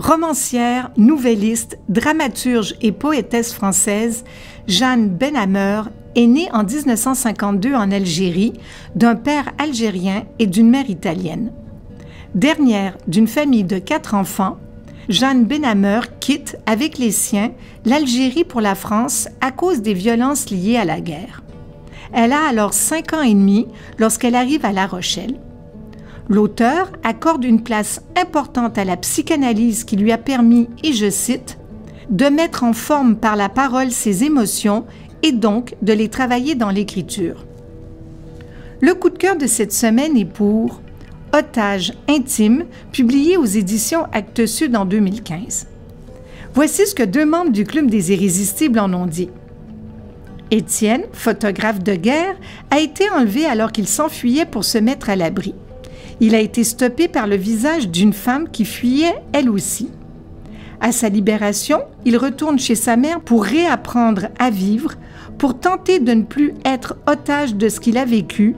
Romancière, nouvelliste, dramaturge et poétesse française, Jeanne Benhammer est née en 1952 en Algérie d'un père algérien et d'une mère italienne. Dernière d'une famille de 4 enfants, Jeanne Benhammer quitte, avec les siens, l'Algérie pour la France à cause des violences liées à la guerre. Elle a alors 5 ans et demi lorsqu'elle arrive à La Rochelle. L'auteur accorde une place importante à la psychanalyse qui lui a permis, et je cite, « de mettre en forme par la parole ses émotions et donc de les travailler dans l'écriture ». Le coup de cœur de cette semaine est pour « Otage intime », publié aux éditions Actes Sud en 2015. Voici ce que 2 membres du Club des Irrésistibles en ont dit. Étienne, photographe de guerre, a été enlevé alors qu'il s'enfuyait pour se mettre à l'abri. Il a été stoppé par le visage d'une femme qui fuyait elle aussi. À sa libération, il retourne chez sa mère pour réapprendre à vivre, pour tenter de ne plus être otage de ce qu'il a vécu,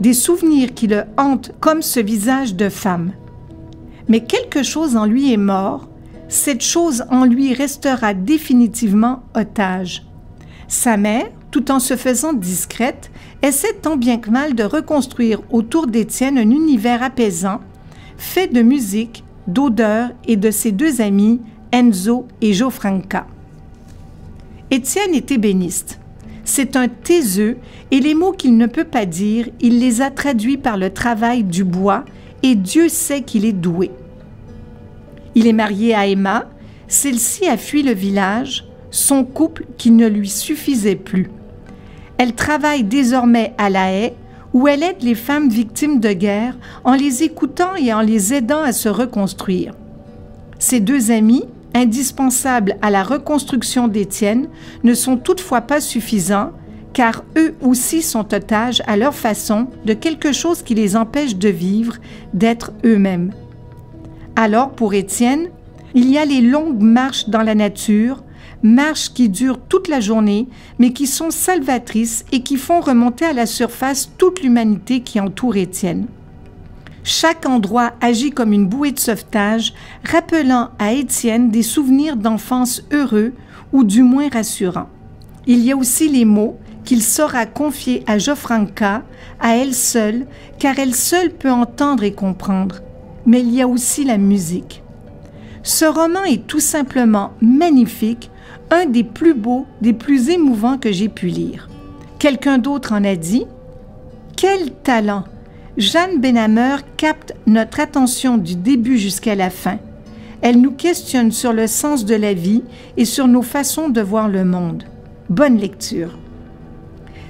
des souvenirs qui le hantent comme ce visage de femme. Mais quelque chose en lui est mort, cette chose en lui restera définitivement otage. Sa mère, tout en se faisant discrète, essaie tant bien que mal de reconstruire autour d'Étienne un univers apaisant, fait de musique, d'odeurs et de ses 2 amis, Enzo et Jofranca. Étienne est ébéniste. C'est un taiseux et les mots qu'il ne peut pas dire, il les a traduits par le travail du bois et Dieu sait qu'il est doué. Il est marié à Emma, celle-ci a fui le village, son couple qui ne lui suffisait plus. Elle travaille désormais à La Haye, où elle aide les femmes victimes de guerre en les écoutant et en les aidant à se reconstruire. Ces 2 amis, indispensables à la reconstruction d'Étienne, ne sont toutefois pas suffisants, car eux aussi sont otages à leur façon de quelque chose qui les empêche de vivre, d'être eux-mêmes. Alors pour Étienne, il y a les longues marches dans la nature, marches qui durent toute la journée, mais qui sont salvatrices et qui font remonter à la surface toute l'humanité qui entoure Étienne. Chaque endroit agit comme une bouée de sauvetage, rappelant à Étienne des souvenirs d'enfance heureux ou du moins rassurants. Il y a aussi les mots qu'il saura confier à Jofranca, à elle seule, car elle seule peut entendre et comprendre. Mais il y a aussi la musique. Ce roman est tout simplement magnifique, un des plus beaux, des plus émouvants que j'ai pu lire. Quelqu'un d'autre en a dit « Quel talent ! Jeanne Benhammer capte notre attention du début jusqu'à la fin. Elle nous questionne sur le sens de la vie et sur nos façons de voir le monde. Bonne lecture !»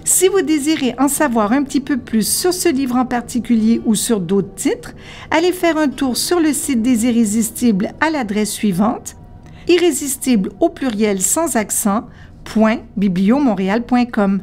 Si vous désirez en savoir un petit peu plus sur ce livre en particulier ou sur d'autres titres, allez faire un tour sur le site des Irrésistibles à l'adresse suivante, irrésistible au pluriel sans accent, .bibliomontréal.com.